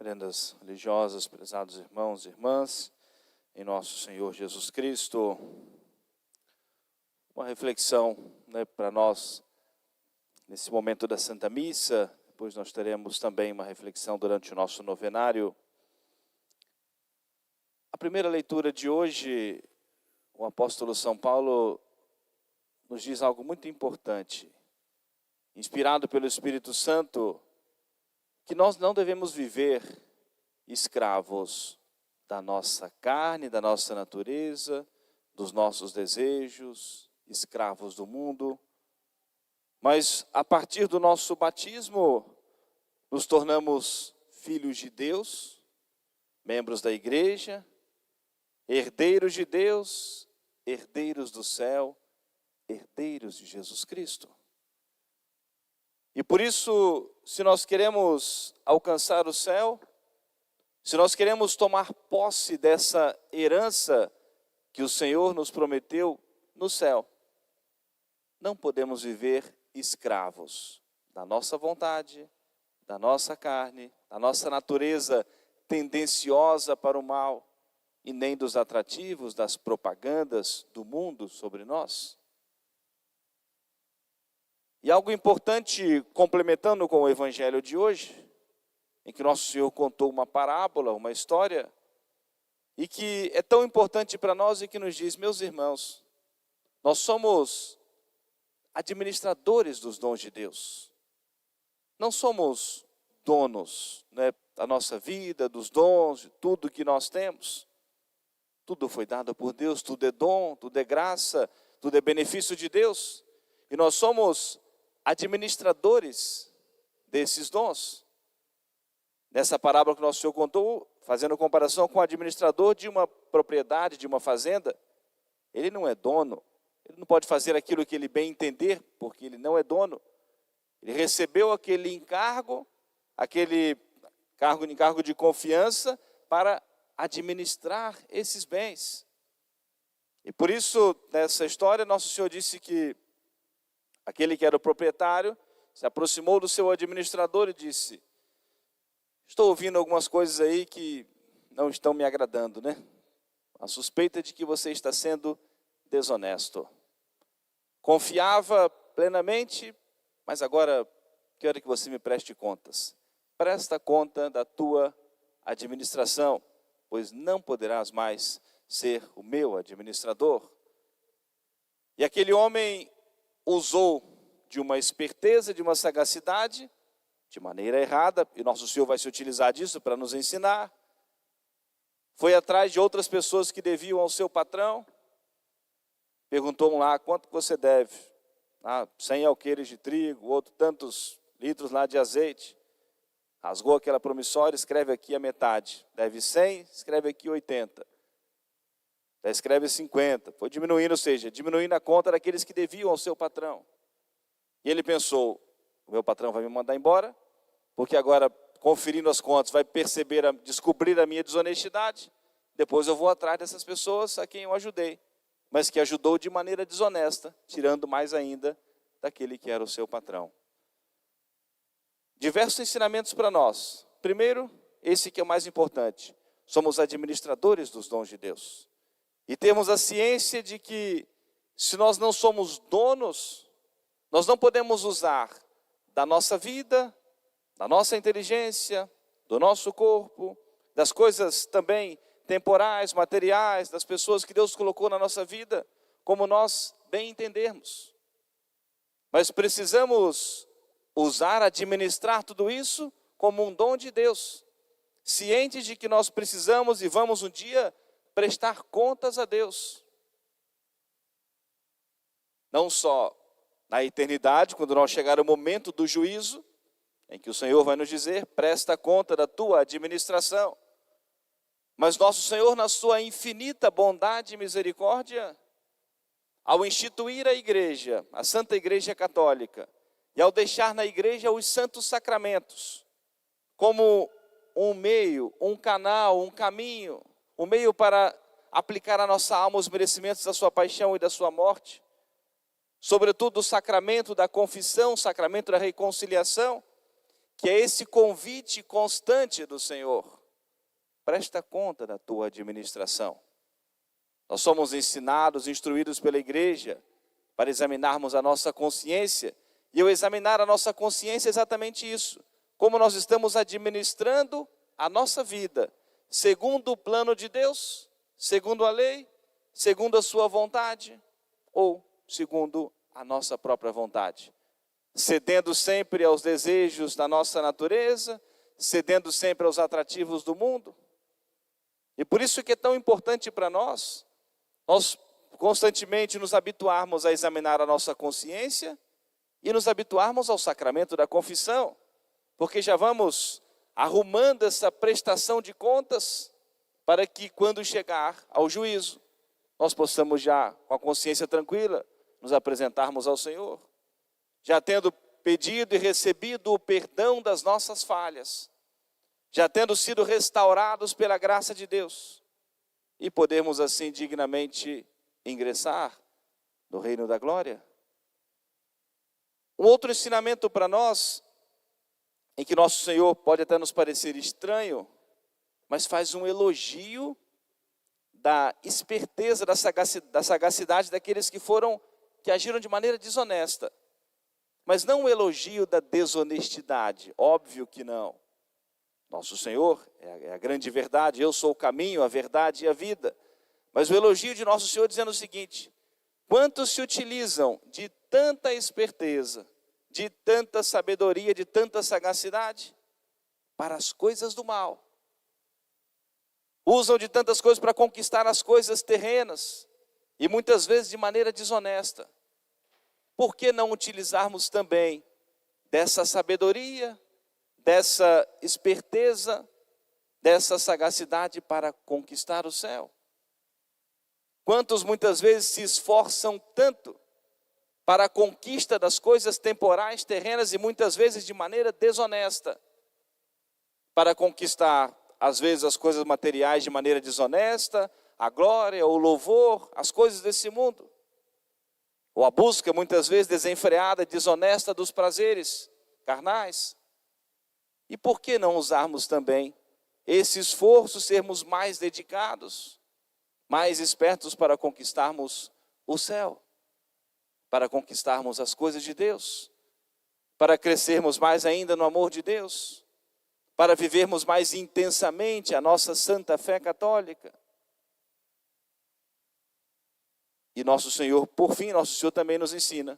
Prendas religiosas, prezados irmãos e irmãs, em nosso Senhor Jesus Cristo, uma reflexão para nós nesse momento da Santa Missa. Depois nós teremos também uma reflexão durante o nosso novenário. A primeira leitura de hoje, o apóstolo São Paulo nos diz algo muito importante, inspirado pelo Espírito Santo, que nós não devemos viver escravos da nossa carne, da nossa natureza, dos nossos desejos, escravos do mundo, mas a partir do nosso batismo, nos tornamos filhos de Deus, membros da igreja, herdeiros de Deus, herdeiros do céu, herdeiros de Jesus Cristo. E por isso, se nós queremos alcançar o céu, se nós queremos tomar posse dessa herança que o Senhor nos prometeu no céu, não podemos viver escravos da nossa vontade, da nossa carne, da nossa natureza tendenciosa para o mal e nem dos atrativos das propagandas do mundo sobre nós. E algo importante, complementando com o evangelho de hoje, em que nosso Senhor contou uma parábola, uma história, e que é tão importante para nós e que nos diz: meus irmãos, nós somos administradores dos dons de Deus. Não somos donos da nossa vida, dos dons, de tudo que nós temos. Tudo foi dado por Deus, tudo é dom, tudo é graça, tudo é benefício de Deus. E nós somos administradores desses dons. Nessa parábola que nosso Senhor contou, fazendo comparação com o administrador de uma propriedade, de uma fazenda, ele não é dono, ele não pode fazer aquilo que ele bem entender, porque ele não é dono. Ele recebeu aquele encargo de confiança para administrar esses bens. E por isso, nessa história, nosso Senhor disse que aquele que era o proprietário se aproximou do seu administrador e disse: estou ouvindo algumas coisas aí que não estão me agradando, né? A suspeita de que você está sendo desonesto. Confiava plenamente, mas agora quero que você me preste contas. Presta conta da tua administração, pois não poderás mais ser o meu administrador. E aquele homem usou de uma esperteza, de uma sagacidade, de maneira errada, e nosso Senhor vai se utilizar disso para nos ensinar. Foi atrás de outras pessoas que deviam ao seu patrão, perguntou um lá: quanto você deve? 100 alqueires de trigo, outro tantos litros lá de azeite. Rasgou aquela promissória, escreve aqui a metade. Deve 100, escreve aqui 80. Já escreve 50. Foi diminuindo, ou seja, diminuindo a conta daqueles que deviam ao seu patrão. E ele pensou: o meu patrão vai me mandar embora, porque agora, conferindo as contas, vai descobrir a minha desonestidade. Depois eu vou atrás dessas pessoas a quem eu ajudei, mas que ajudou de maneira desonesta, tirando mais ainda daquele que era o seu patrão. Diversos ensinamentos para nós. Primeiro, esse que é o mais importante: somos administradores dos dons de Deus. E temos a ciência de que, se nós não somos donos, nós não podemos usar da nossa vida, da nossa inteligência, do nosso corpo, das coisas também temporais, materiais, das pessoas que Deus colocou na nossa vida, como nós bem entendermos. Mas precisamos usar, administrar tudo isso como um dom de Deus, cientes de que nós precisamos e vamos um dia prestar contas a Deus. Não só na eternidade, quando nós chegar o momento do juízo, em que o Senhor vai nos dizer: presta conta da tua administração. Mas nosso Senhor, na sua infinita bondade e misericórdia, ao instituir a igreja, a Santa Igreja Católica, e ao deixar na igreja os santos sacramentos, como um meio, um canal, um caminho, um meio para aplicar à nossa alma os merecimentos da sua paixão e da sua morte, sobretudo o sacramento da confissão, o sacramento da reconciliação, que é esse convite constante do Senhor. Presta conta da tua administração. Nós somos ensinados, instruídos pela igreja, para examinarmos a nossa consciência. E eu examinar a nossa consciência é exatamente isso. Como nós estamos administrando a nossa vida, segundo o plano de Deus, segundo a lei, segundo a sua vontade, ou segundo a nossa própria vontade. Cedendo sempre aos desejos da nossa natureza, cedendo sempre aos atrativos do mundo. E por isso que é tão importante para nós constantemente nos habituarmos a examinar a nossa consciência e nos habituarmos ao sacramento da confissão, porque já vamos arrumando essa prestação de contas para que quando chegar ao juízo, nós possamos já, com a consciência tranquila, nos apresentarmos ao Senhor, já tendo pedido e recebido o perdão das nossas falhas, já tendo sido restaurados pela graça de Deus, e podermos assim dignamente ingressar no reino da glória. Um outro ensinamento para nós, em que nosso Senhor pode até nos parecer estranho, mas faz um elogio da esperteza, da sagacidade daqueles que agiram de maneira desonesta. Mas não um elogio da desonestidade, óbvio que não. Nosso Senhor é a grande verdade, eu sou o caminho, a verdade e a vida. Mas o elogio de nosso Senhor dizendo o seguinte: quantos se utilizam de tanta esperteza, de tanta sabedoria, de tanta sagacidade, para as coisas do mal. Usam de tantas coisas para conquistar as coisas terrenas, e muitas vezes de maneira desonesta. Por que não utilizarmos também dessa sabedoria, dessa esperteza, dessa sagacidade para conquistar o céu? Quantos muitas vezes se esforçam tanto para a conquista das coisas temporais, terrenas, e muitas vezes de maneira desonesta, para conquistar, às vezes, as coisas materiais de maneira desonesta, a glória, o louvor, as coisas desse mundo, ou a busca, muitas vezes, desenfreada, desonesta dos prazeres carnais. E por que não usarmos também esse esforço, sermos mais dedicados, mais espertos para conquistarmos o céu, para conquistarmos as coisas de Deus, para crescermos mais ainda no amor de Deus, para vivermos mais intensamente a nossa santa fé católica. E nosso Senhor, por fim, nosso Senhor também nos ensina,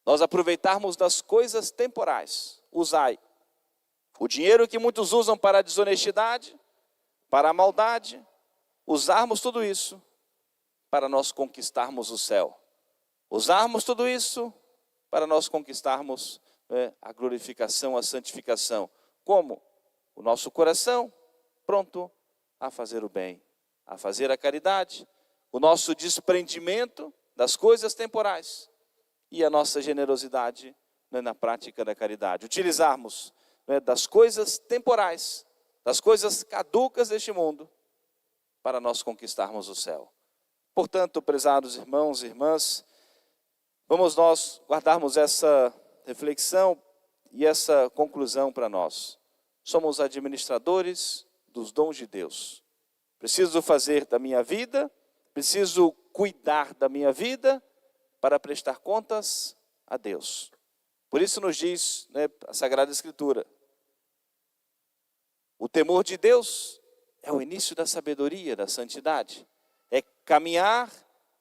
nós aproveitarmos das coisas temporais. Usai o dinheiro que muitos usam para a desonestidade, para a maldade, usarmos tudo isso para nós conquistarmos o céu. Usarmos tudo isso para nós conquistarmos a glorificação, a santificação. Como? O nosso coração pronto a fazer o bem, a fazer a caridade, o nosso desprendimento das coisas temporais e a nossa generosidade na prática da caridade. Utilizarmos das coisas temporais, das coisas caducas deste mundo, para nós conquistarmos o céu. Portanto, prezados irmãos e irmãs, vamos nós guardarmos essa reflexão e essa conclusão para nós. Somos administradores dos dons de Deus. Preciso fazer da minha vida, preciso cuidar da minha vida para prestar contas a Deus. Por isso nos diz a Sagrada Escritura: o temor de Deus é o início da sabedoria, da santidade. É caminhar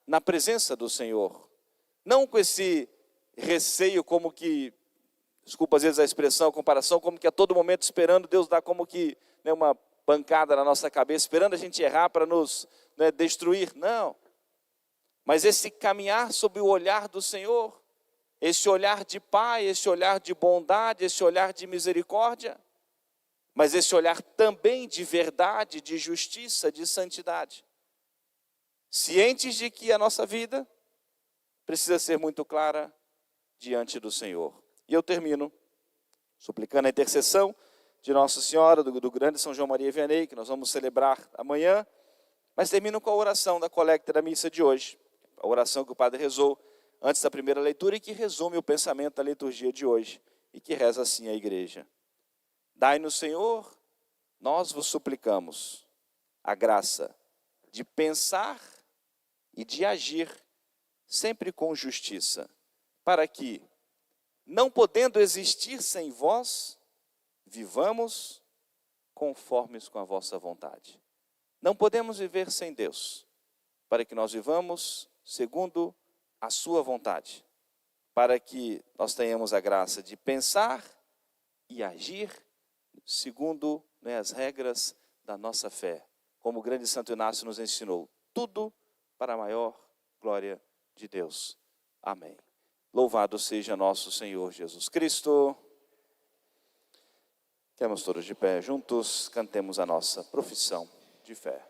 na presença do Senhor. Não com esse receio como que, desculpa às vezes a expressão, a comparação, como que a todo momento esperando Deus dar como que uma pancada na nossa cabeça, esperando a gente errar para nos destruir. Não. Mas esse caminhar sob o olhar do Senhor, esse olhar de Pai, esse olhar de bondade, esse olhar de misericórdia, mas esse olhar também de verdade, de justiça, de santidade. Cientes de que a nossa vida precisa ser muito clara diante do Senhor. E eu termino suplicando a intercessão de Nossa Senhora, do grande São João Maria Vianney, que nós vamos celebrar amanhã, mas termino com a oração da collecta da missa de hoje, a oração que o padre rezou antes da primeira leitura e que resume o pensamento da liturgia de hoje. e que reza assim a igreja: dai-nos, Senhor, nós vos suplicamos, a graça de pensar e de agir sempre com justiça, para que, não podendo existir sem vós, vivamos conformes com a vossa vontade. Não podemos viver sem Deus, para que nós vivamos segundo a sua vontade, para que nós tenhamos a graça de pensar e agir segundo as regras da nossa fé, como o grande Santo Inácio nos ensinou, tudo para a maior glória de Deus. Amém. Louvado seja nosso Senhor Jesus Cristo. Queremos todos de pé juntos, cantemos a nossa profissão de fé.